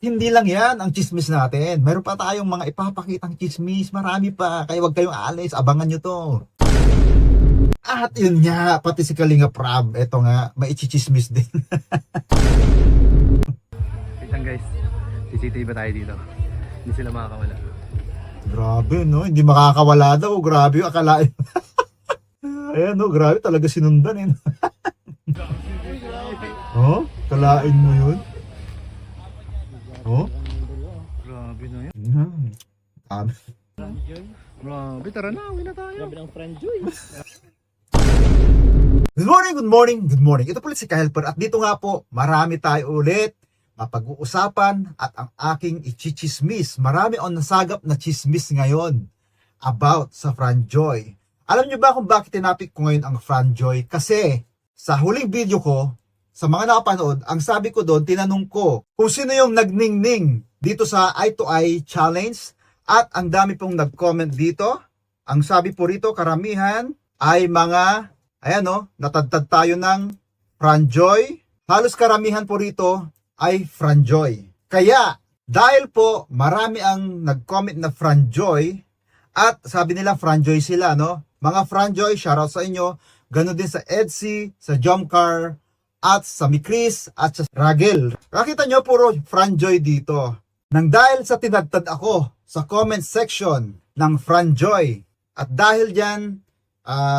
hindi lang yan ang chismis natin. Meron pa tayong mga ipapakitang chismis. Marami pa. Kaya huwag kayong aalis. Abangan nyo to. At yun nga, pati si Kalinga Prab. Eto nga, may ichichismis din. Wait lang guys. CCTV ba tayo dito? Hindi sila makakawala. Grabe, no? Hindi makakawala daw. Grabe yung akalain. Ayan, no? Grabe talaga sinundan, eh. Oh? Kalain mo yun? Oh? Grabe na yan. Grabe. Grabe, tara na. Uwi na tayo. Grabe ng friend Joy. Good morning, good morning, good morning. Ito pala si Kahelper at dito nga po, marami tayo ulit mapag-uusapan at ang aking ichichismis. Marami ang nasagap na chismis ngayon about sa Franjoy. Alam nyo ba kung bakit tinapik ko ngayon ang Franjoy? Kasi sa huling video ko, sa mga nakapanood, ang sabi ko doon, tinanong ko kung sino yung nagningning dito sa Eye to Eye Challenge at ang dami pong nag-comment dito. Ang sabi po rito, karamihan ay mga, ayan o, natadtad tayo ng Franjoy. Halos karamihan po rito ay Franjoy. Kaya, dahil po marami ang nag-comment na Franjoy at sabi nila Franjoy sila, no? Mga Franjoy, shoutout sa inyo. Ganon din sa Edsy, sa Jomcar, at sa Mikris, at sa Ragel. Nakita nyo, puro Franjoy dito. Nang dahil sa tinadtad ako sa comment section ng Franjoy, at dahil dyan,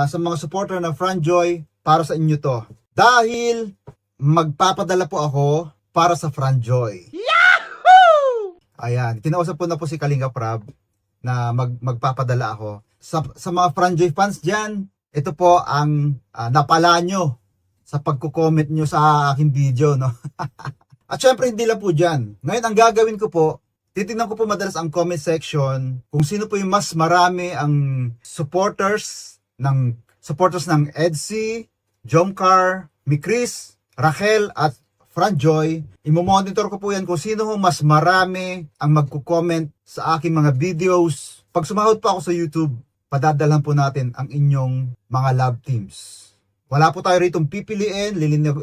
sa mga supporter ng Franjoy, para sa inyo to. Dahil magpapadala po ako para sa Franjoy. Yahoo! Ayan, kinausap po na po si Kalinga Prab na magpapadala ako. Sa mga Franjoy fans dyan, ito po ang napala nyo sa pagko-comment nyo sa aking video, no? At syempre, hindi lang po dyan. Ngayon, ang gagawin ko po, titignan ko po madalas ang comment section kung sino po yung mas marami ang supporters ng Edsy, Jomcar, Mikris, Rachel, at Franjoy. Imo-monitor ko po yan kung sino ho mas marami ang magko-comment sa aking mga videos. Pag sumahod po ako sa YouTube, padadalhan po natin ang inyong mga love teams. Wala po tayo ritong pipiliin,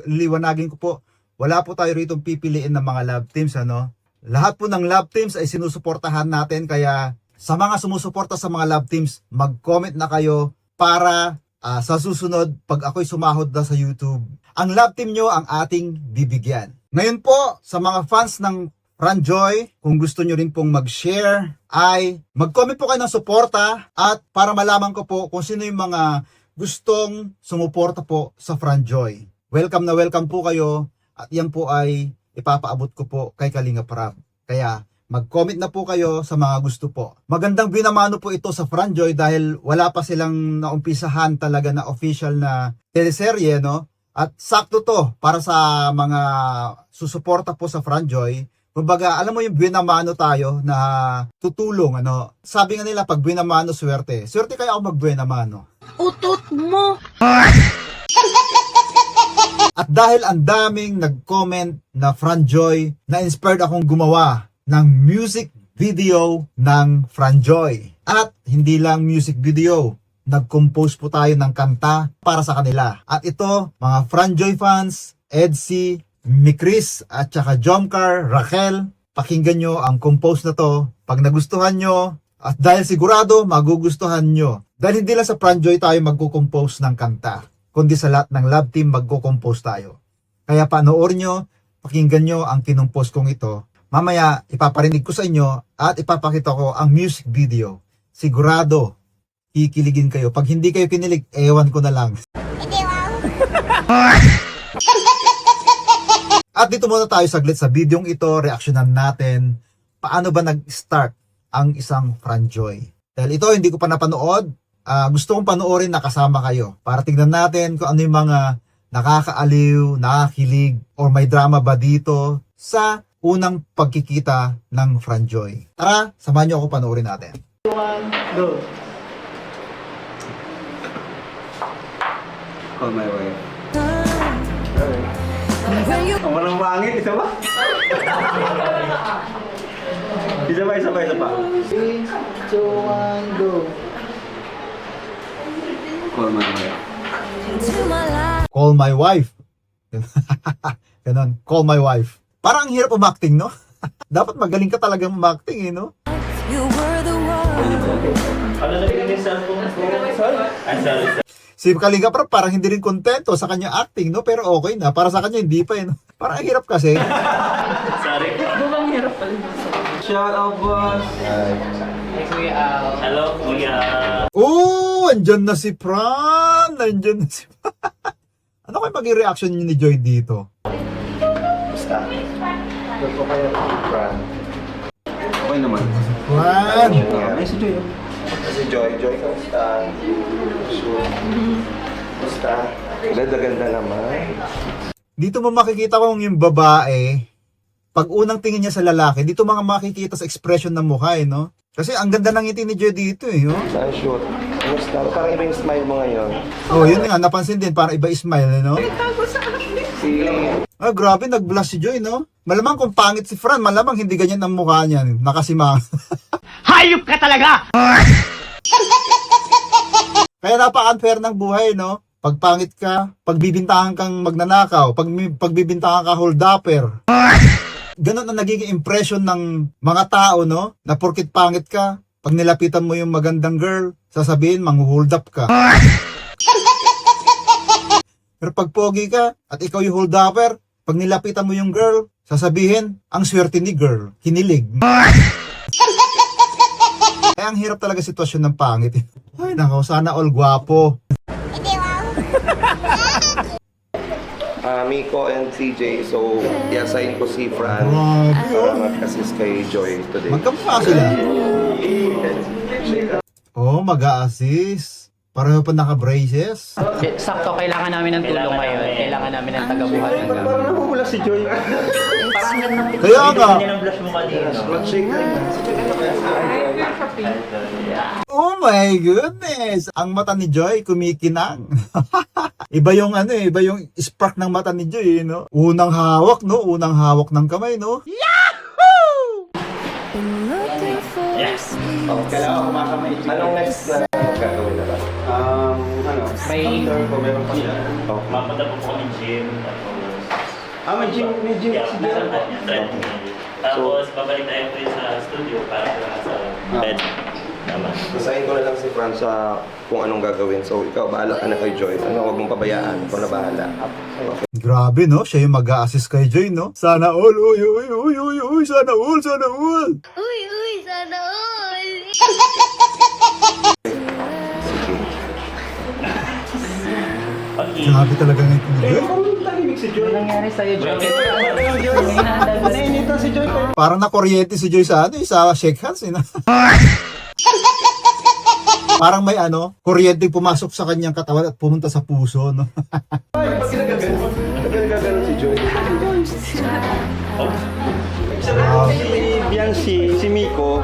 liliwanagin ko po, wala po tayo ritong pipiliin ng mga love teams, ano? Lahat po ng love teams ay sinusuportahan natin, kaya sa mga sumusuporta sa mga love teams, mag-comment na kayo para sa susunod, pag ako'y sumahod na sa YouTube, ang love team nyo ang ating bibigyan. Ngayon po, sa mga fans ng Franjoy, kung gusto nyo rin pong mag-share, ay mag-comment po kayo ng suporta at para malaman ko po kung sino yung mga gustong sumuporta po sa Franjoy. Welcome na welcome po kayo at yan po ay ipapaabot ko po kay Kalinga Prab. Kaya mag-comment na po kayo sa mga gusto po. Magandang binamano po ito sa Franjoy dahil wala pa silang naumpisahan talaga na official na teleserye, no? At sakto to para sa mga susuporta po sa Franjoy. Kumbaga, alam mo yung binamano tayo na tutulong, ano? Sabi nga nila, pag binamano, swerte. Swerte kaya ako mag-binamano. Utot mo! At dahil ang daming nag-comment na Franjoy, na-inspired akong gumawa ng music video ng Franjoy. At hindi lang music video, nag-compose po tayo ng kanta para sa kanila. At ito, mga Franjoy fans, Edsy, Mikris, at saka Jomcar, Rachel, pakinggan nyo ang compose na to. Pag nagustuhan nyo, at dahil sigurado magugustuhan nyo. Dahil hindi lang sa Franjoy tayo magko-compose ng kanta, kundi sa lahat ng love team magko-compose tayo. Kaya panoorin nyo, pakinggan nyo ang kinumpose kong ito. Mamaya ipaparinig ko sa inyo at ipapakita ko ang music video. Sigurado, kikiligin kayo. Pag hindi kayo kinilig, ewan ko na lang. At dito muna tayo saglit sa videong ito, reaksyonan natin paano ba nag-start ang isang Franjoy. Dahil ito hindi ko pa napanood, gusto kong panoorin na kasama kayo para tignan natin kung ano yung mga nakakaaliw, nakakilig, or may drama ba dito sa unang pagkikita ng Franjoy. Tara, samahan niyo ako panoorin natin. 1, go! Call my wife. Ang walang mangin, isa ba? Isa pa. 3, 2, 1, go! Call my wife. Call my wife. Ganon, call my wife. Parang ang hirap umacting, no? Dapat magaling ka talagang acting, eh, no? You were the one. Si Kalinga Prab parang hindi rin kontento sa kanya acting, no? Pero okay na. Para sa kanya, hindi pa, eh, no? Parang hirap kasi. Shout out, boss. Hello, Kuya. Oh, andyan na si Fran. Andyan na si Fran. Ano kayo maging reaction niyo ni Joy dito? Basta. Doon ko kayo, Fran. Okay naman. Fran! Ay, si Joy. Si Joy, kamusta? Sure. Basta. Ganda-ganda naman. Dito mo makikita kung yung babae, pag unang tingin niya sa lalaki, dito mga makikita sa expression ng mukha, eh, no? Kasi ang ganda ng ngiti ni Joy dito, eh, no? Saan shoot? Kumusta? Parang iba yung smile mo ngayon. Oh, yun nga, napansin din, parang iba smile, eh, no? Si... Ah, grabe, nag-blush si Joy, no? Malamang kung pangit si Fran, malamang hindi ganyan ang mukha niya, nakasimang. Hayop ka talaga! Kaya napaka-unfair ng buhay, no? Pag pangit ka, pagbibintangan kang magnanakaw, pagbibintangan ka hold-upper. Ganon ang nagiging impression ng mga tao, no? Na porkit pangit ka, pag nilapitan mo yung magandang girl, sasabihin, manghu-hold up ka. Pero pag pogi ka, at ikaw yung hold-upper, pag nilapitan mo yung girl, sasabihin, ang swerte ni girl, kinilig. Kaya ang hirap talaga sitwasyon ng pangit. Ay nako, sana all gwapo. Miko and CJ, so i-assign ko si Fran Grabe, para mag-assist kay Joy today. magkamukha sila. Oh, mag-a-assist. Pareho pa naka-braces. Sakto, kailangan namin ng tulong ngayon. Kailangan namin ng tagabuhat ng gamit. Parang namumula si Joy. Kaya nga. Blush mo kanina. Oh my goodness! Ang mata ni Joy kumikinang. Iba yung ano eh, iba yung spark ng mata ni Joy, no? Unang hawak, no? Unang hawak ng kamay, no? Looking for speed. Kailangan kumakamay. Anong next na gagawin na ba? Ano? May Ko meron pa siya. Mapunta po po ng gym. May gym si Yeah, Joy. meron na niya. Treadmill. Tapos, babalik tayo po sa studio para sa bed. Tama. Assign ko na lang si Fran sa kung anong gagawin. So, ikaw, bahala ka na kay Joy. Ano, huwag mong pabayaan. Ikaw na bahala. Grabe, no? Siya yung mag-a-assist kay Joy, no? Sana all, uy, uy, uy, uy, uy, sana all, sana all. Uy, sana all. Okay. Grabe talaga ng ito ni Joy. Tahimik si Joy. Ano nangyari sa'yo, Joy? Nainita si Joy. Parang nakuryente si Joy sa ano, eh, sa shake hands, eh, no? Parang may ano, kuryente pumasok sa kanyang katawan at pumunta sa puso, no? Nagagano si Joy. Si Biancy, si Miko,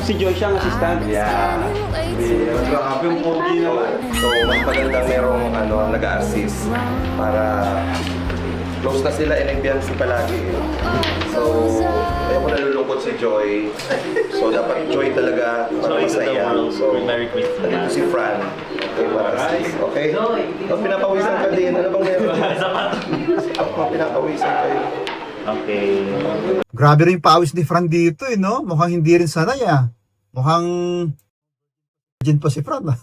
si Joy siyang assistant. Yeah. Grabe yung pogi naman. So, mas magandang merong nag-a-assist para close na sila and Biancy palagi. So, ayoko nalulungkot si Joy. So, dapat Joy talaga para masaya. So, Merry Christmas. nandito si Fran. Okay, para assist. Okay? Oh, pinapawisan ka din. Ano bang meron? Pinapawisan kayo. Okay. Grabe rin yung pawis ni Fran dito, eh, no? Mukhang hindi rin sanay, ah. Mukhang virgin pa si Fran, ah.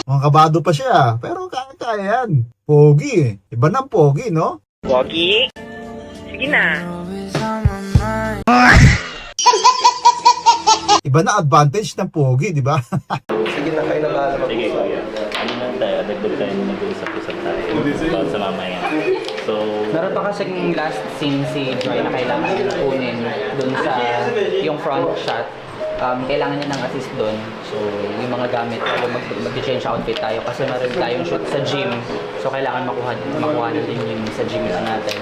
Mukhang kabado pa siya, ah. Pero kaya yan. Pogi, eh. Iba ng pogi, no? Pogi? Sige na. Iba na advantage ng pogi, di ba? Sige na, kayo na bahala Sige, mag-usap. kuya. Ano lang tayo? Dagdag tayo na nag-uusap-usap tayo. About sa mamaya. So, Meron pa kasing last scene si Joy na kailangan kunin dun sa yung front shot. Kailangan niya ng assist dun. So, yung mga gamit, mag-change outfit tayo kasi meron tayong shoot sa gym. So, kailangan makuha na din yung sa gym na natin.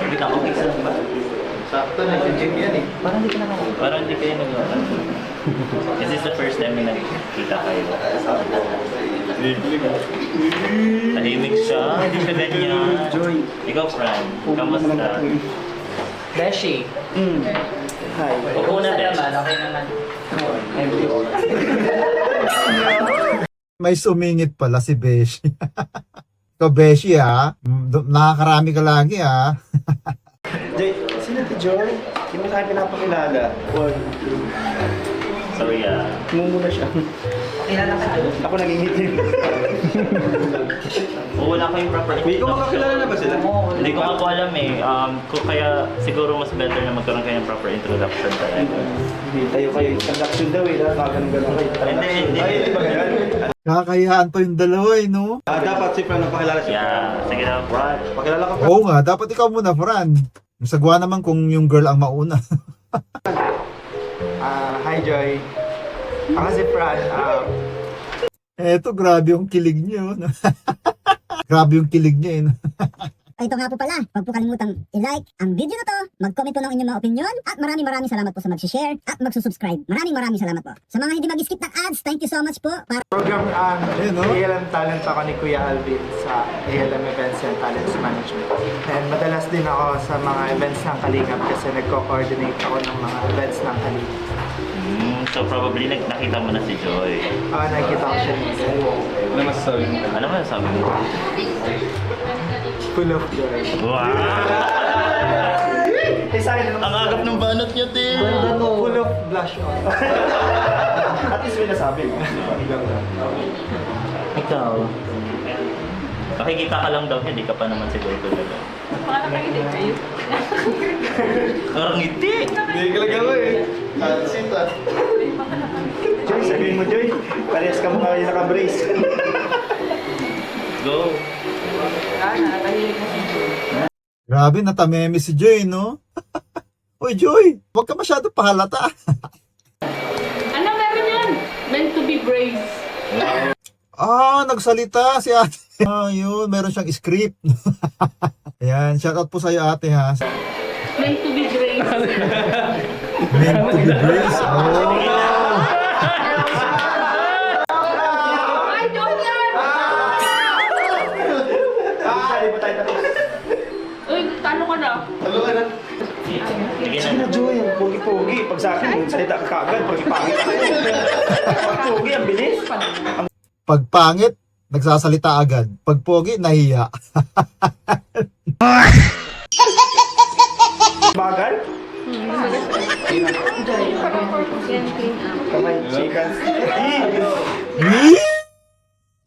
hindi ka okay sa ba? Sakto na yung gym yan eh. Parang hindi ka na Parang hindi kayo nag-uusap. This is the first time na nagkita kayo. Tahimik siya. Hindi siya ganyan. Ikaw, Fran. Kamusta? Beshi. Hi. Upo na, Besh. Okay naman. May sumingit pala si Beshi. Ikaw, Beshi, ha? Nakakarami ka lagi, ha? Jay, sino si Joy? Hindi mo tayo pinapakilala. Sorry, Mumuna siya. Kilala ka doon. Ako nangingiti. wala ko yung proper Wait, kung makakilala na ba sila? Hindi ko ako alam eh. Kaya siguro mas better na magkaroon kayo ng proper introduction talaga. Hindi, tayo kayo. Introduction daw eh. Ganun-ganun kayo. Hindi. Ay, hindi ba ganun? Kakayaan pa yung dalawa, eh, no? Dapat si Fran ang pakilala siya. Yeah, sige na. Fran, pakilala ka Fran. Oo nga, dapat ikaw muna, Fran. Masagwa naman kung yung girl ang mauna. Hi Joy. Ako si Fran. Eto, grabe yung kilig niyo. No? Grabe yung kilig niya, eh. No? Ito nga po pala, huwag po kalimutang i-like ang video na to, mag-comment po ng inyong mga opinion, at maraming salamat po sa mag-share at magsusubscribe. Maraming salamat po. Sa mga hindi mag-skip ng ads, thank you so much po. Program no? ALM Talent ako ni Kuya Alvin sa ALM Events and Talents Management. And madalas din ako sa mga events ng Kalingap kasi nagko-coordinate ako ng mga events ng Kalingap. So probably nakita mo na si Joy. Nakikita ko siya minsan. Ano masasabi mo? Ano ba sabi mo? Full of joy. Wow! Ang agap ng banat niya, Tim! Full of blush on. At least may nasabi. Ikaw. Nakikita ka lang daw, hindi ka pa naman siguro talaga. Ang ngiti! Hindi talaga ako eh. Sita. Joy, sabihin mo Joy. Parehas ka mukha yung naka-brace. Go! Grabe, natameme si Joy, no? Uy, Joy, huwag ka masyado pahalata. Ano meron yan? Meant to be brave. Nagsalita si ate. Yun, meron siyang script. Ayan, shoutout po sa'yo, ate, ha? Meant to be brave. Meant to be grace. Oh. Ay, joke yan! Uy, talo ka na. Sige na. Joy, ang pogi-pogi. Pag sa akin, salita ka kagad. Pag ipangit ako. Pag pogi, ang bilis. Pag pangit, nagsasalita agad. Pag pogi, nahiya. Bagal? Kamay, chicken.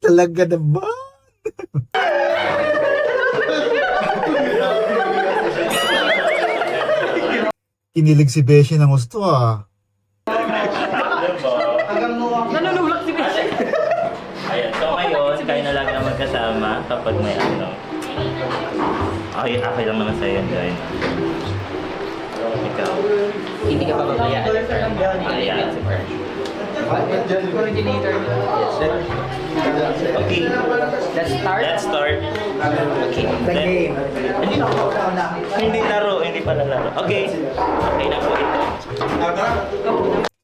Talaga na ba? Kinilig si Beshi ng gusto, ah. Nanunulak si Beshi. Ayan, so ngayon, kayo na lang na magkasama kapag may ano. Okay lang naman sa'yo, Joy. Ikaw. Hindi ka pa babayaan. Ayan. Coordinator. Okay, Let's start. let's start. Okay. The game. Hindi laro, hindi pala laro. Okay, okay na po ito.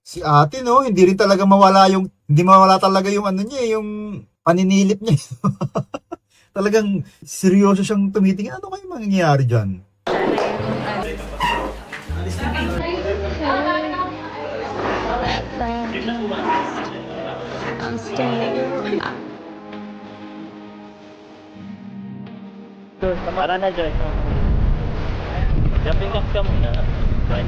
Si ate, no, hindi rin talaga hindi mawala talaga yung ano niya, yung paninilip niya. Talagang seryoso siyang tumitingin. Ano kayo mangyayari dyan? I'm staying. Para na, Joy. Jumping off ka muna. 20.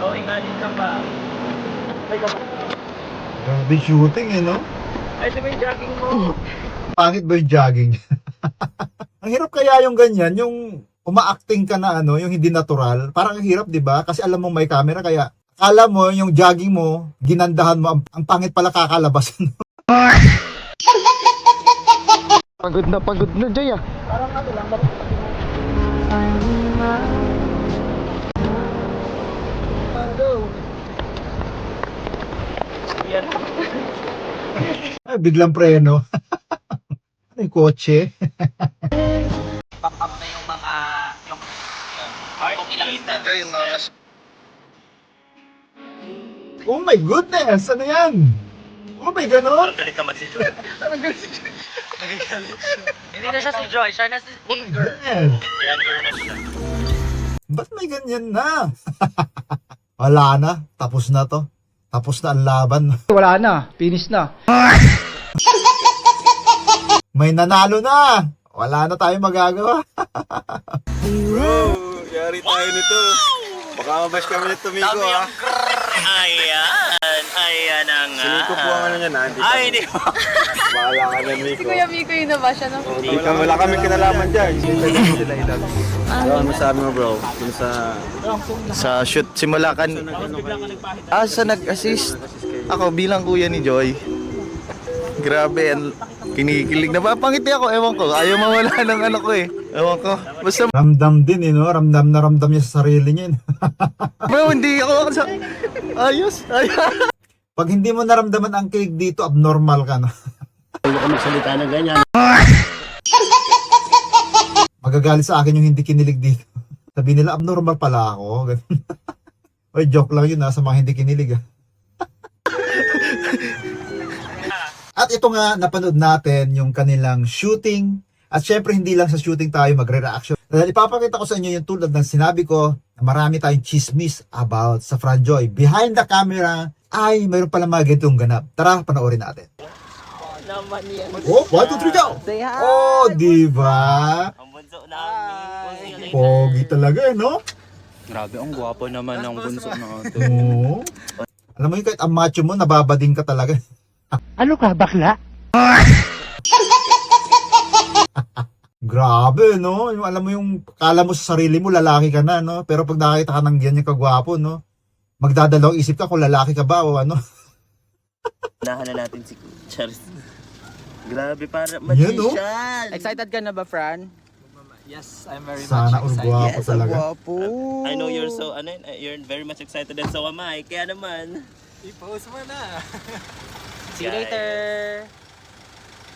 Oh, inganin ka pa. Grabe shooting, eh, no? Ay, ito ba yung jogging mo? Pangit ba yung jogging? Ang hirap kaya yung ganyan, yung uma-acting ka na ano, yung hindi natural. Parang ang hirap, di ba? Kasi alam mo may camera, kaya akala mo yung jogging mo, ginandahan mo, ang pangit pala kakalabas. Pagod na Joy ah. Ay, biglang preno. Ano yung kotse? Back up na yung mga kung ilang Oh my goodness! Ano yan? Oh my ganon? Galit naman si Joy. Hindi na siya si Joy, siya na si Anger. Yes. Younger na siya. Ba't may ganyan na? Wala na. Tapos na to. Tapos na ang laban. Wala na, finish na. May nanalo na. Wala na tayong magagawa. Bro, yari tayo nito. Baka mabash kami nito, Miko, ha? Ayan na nga. Si Miko po ang ano niya, na. Ay, hindi po. Bahala ka na, Miko. Miko yun na ba siya? No? Wala kami kinalaman dyan. Ano masabi mo, bro? Dun sa shoot, simula kan... Sa nag-assist. Ako bilang kuya ni Joy. Grabe, kinikilig. Napapangiti ako, ewan ko. Ayaw mawala ng ano ko eh. Ewan ko. Basta, Ramdam din, eh, no? Ramdam na ramdam niya sa sarili niya. bro, hindi ako sa... Ayos. Pag hindi mo naramdaman ang kilig dito, abnormal ka na. Magsalita na ganyan. Magagalit sa akin yung hindi kinilig dito. Sabi nila, abnormal pala ako. Oy, joke lang yun, sa mga hindi kinilig. At ito nga, napanood natin yung kanilang shooting. At syempre, hindi lang sa shooting tayo magre-reaction. Dahil ipapakita ko sa inyo yung tulad ng sinabi ko, na marami tayong chismis about sa Franjoy. Behind the camera, ay mayroon pala mga ganitong ganap. Tara, panoorin natin. Oh, 1, 2, 3, go! Oh, diba? Ang bunso namin. Pogi talaga, eh, no? Grabe, ang gwapo naman ng bunso na ito. Oo. Alam mo yun, kahit ang macho mo, nababading ka talaga. Ano ka, bakla? Grabe, no? Yung, alam mo yung, kala mo sa sarili mo, lalaki ka na, no? Pero pag nakita ka ng ganyan kagwapo, no? Magdadalawang isip ka kung lalaki ka ba o ano. Unahan na natin si Charles. Grabe, para Yan, no? magician. Excited ka na ba, Fran? Yes, I'm very Sana all gwapo talaga. I know you're so, you're very much excited and so am I. Kaya naman. I-post mo na. See you later!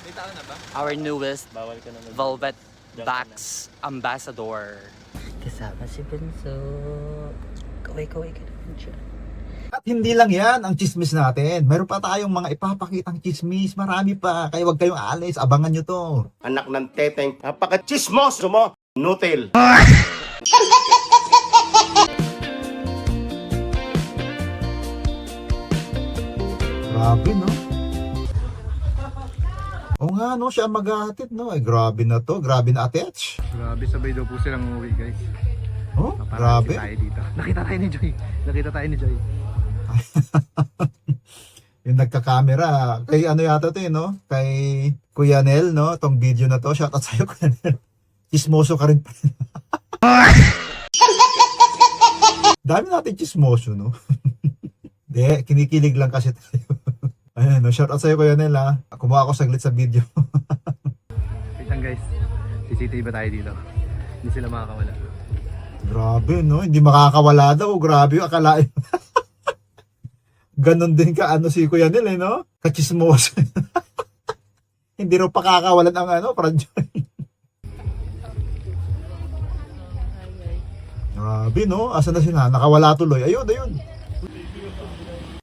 May tao na ba? Our newest Bawal ka naman. Velvet Bax Ambassador. Kasama si Bunso. Kaway-kaway ka naman siya. At hindi lang yan ang chismis natin. Meron pa tayong mga ipapakitang chismis. Marami pa. Kaya huwag kayong aalis. Abangan nyo to. anak ng teteng, napaka-chismoso mo, Nutil. Grabe, no? Oo nga, no? Siya ang maghahatid, no? Ay, grabe na to. Grabe na attach. Grabe, sabay daw po silang umuwi, guys. Oh, Paparazzi grabe. tayo dito. Nakita tayo ni Joy. Yung nagka-camera. Kay ano yata to, no? Kay Kuya Nel, no? Tong video na to. Shoutout sa'yo, Kuya Nel. Chismoso ka rin. Dami natin chismoso, no? Hindi, kinikilig lang kasi tayo. Ayan, no? Shoutout sa'yo, Kuya Nel, ha? Kumuha ako saglit sa video. Wait lang, guys. CCTV ba tayo dito? Hindi sila makakawala. Grabe, no? Hindi makakawala daw. Grabe yung akalain. Ganon din ka, ano si Kuya Nel, eh, no? Kachismoso. Hindi rin pakakawalan ang ano, Franjoy. Grabe, no? Asa na sila? Nakawala tuloy. Ayun.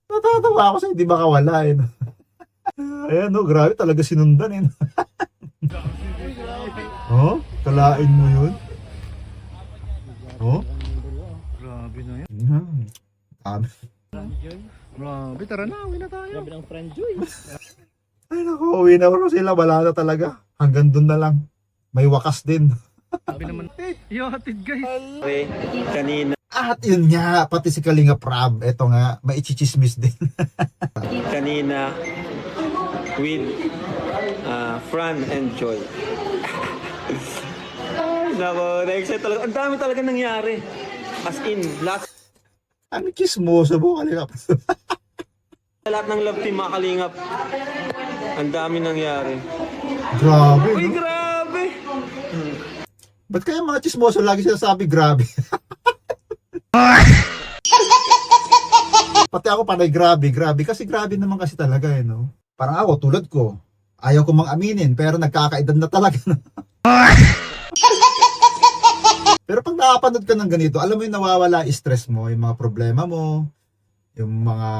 Natatawa ako sa hindi makawala, eh. Ayan, no? Grabe talaga sinundan, eh. Oh? Kalain mo yun? Oh? Grabe na yan. Dami. Grabe, tara na. Uwi na tayo. Grabe ng Franjoy. Ay, naku. Uwi na rin sila. Wala na talaga. Hanggang dun na lang. May wakas din. Grabe naman. Ihatid, guys. Kanina, At yun nga, pati si Kalinga Prab, eto nga, may ichichismis din. kanina, with Fran and Joy. Ay, nako, na-excite talaga. Ang dami talaga nangyari. As in, lahat Ano chismoso mo, Kalinga Prab? ng love team, mga kalingap. Ang dami nangyari. Grabe, Uy, no? grabe! Ba't kaya mga chismoso lagi sinasabi grabe? Pati ako panay grabe. Kasi grabe naman kasi talaga, eh, no? Parang ako, tulad ko, ayaw ko mang aminin, pero nagkakaedad na talaga. Pero pag nakapanood ka ng ganito, alam mo yung nawawala yung stress mo, yung mga problema mo, yung mga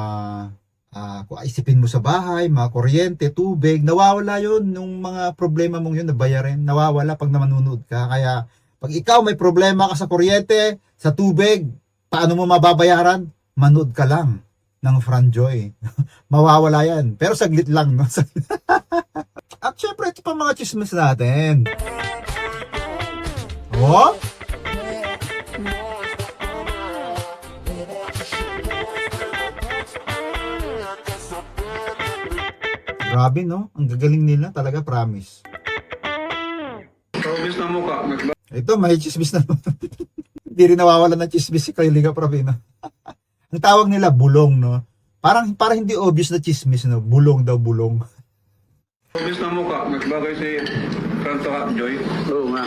kung isipin mo sa bahay, mga kuryente, tubig, nawawala yun, yung mga problema mong yun na bayarin, nawawala pag nanonood ka. Kaya Pag ikaw may problema ka sa kuryente, sa tubig, paano mo mababayaran? Manood ka lang ng Franjoy. Mawawala yan. Pero saglit lang. No? At syempre, ito pa mga chismis natin. Oh? Grabe, no? Ang gagaling nila talaga, promise. Obvious na mukha. Ito, may chismis na. Hindi rin nawawalan ng chismis si Kylie Pravina. Ang tawag nila, bulong, no? Parang hindi obvious na chismis, no? Bulong daw, bulong. Obvious na mukha. Nagbagay si Franto Joy. Oo nga.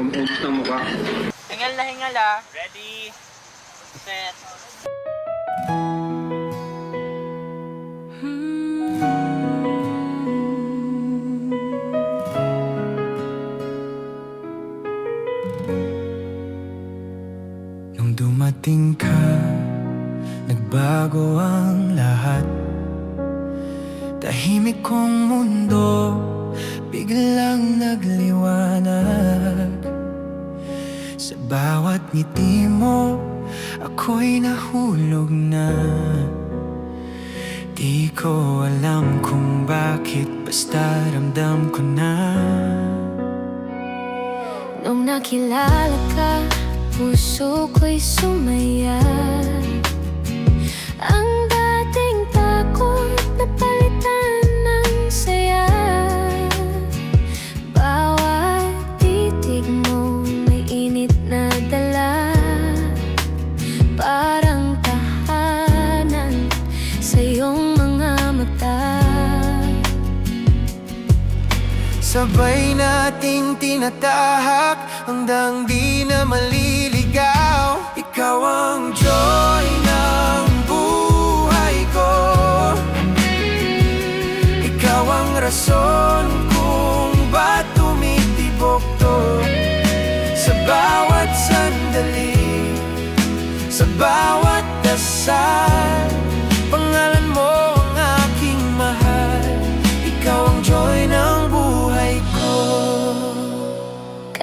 Obvious na mukha. Hingal na hingal ah. Ready, set. Nung dumating ka, nagbago ang lahat. Tahimik kong mundo, biglang nagliwanag. Sa bawat ngiti mo, ako'y nahulog na. Di ko alam kung bakit, basta ramdam ko na. Nung nakilala ka, puso ko'y sumaya. Ang dating takot napalitan ng saya. Bawat titig mo may init na dala. Parang tahanan sa iyong mga mata. Sabay nating tinatahak hanggang di na maliligaw. Ikaw ang joy ng buhay ko. Ikaw ang rason kung ba't tumitibok to. Sa bawat sandali, sa bawat dasal, pangalan mo ang aking mahal. Ikaw ang joy ng buhay ko.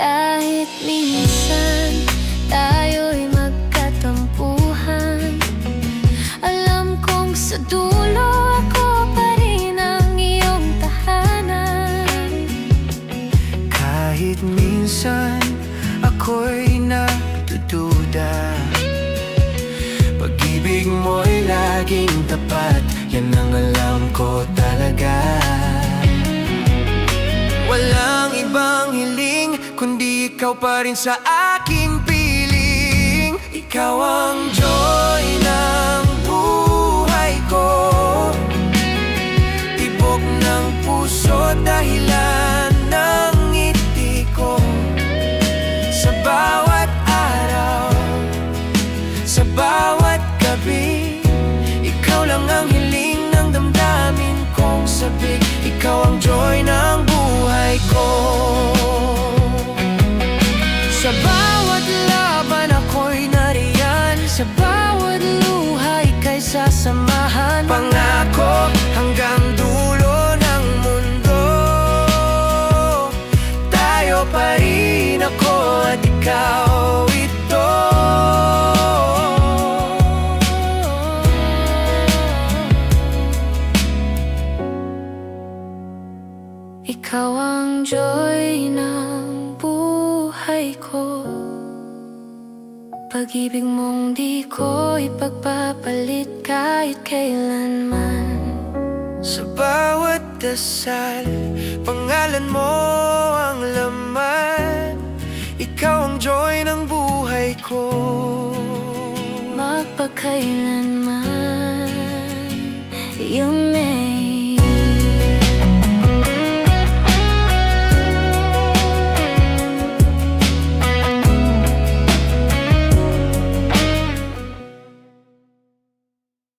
Kahit minsan tayo'y magkatampuhan, alam kong sa dulo ako pa rin ang iyong tahanan. Kahit minsan ako'y nagdududa, pag-ibig mo'y laging tapat, yan ang alam ko talaga. Walang ibang hiling, kundi ikaw pa rin sa aking piling. Ikaw ang joy ng buhay ko. Tibok ng puso, dahilan ng ngiti ko. Sa bawat araw, sa bawat gabi, ikaw lang ang hiling ng damdamin kong sabik. Ikaw ang joy ng buhay ko. Sa bawat laban ako'y nariyan, sa bawat luha ika'y sasamahan. Pangako hanggang dulo ng mundo, tayo pa rin, ako at ikaw ito. Ikaw ang joy ng buhay ko. Pag-ibig mong di ko ipagpapalit kahit kailanman. Sa bawat dasal, pangalan mo ang laman. Ikaw ang joy ng buhay ko. Magpakailanman, iyong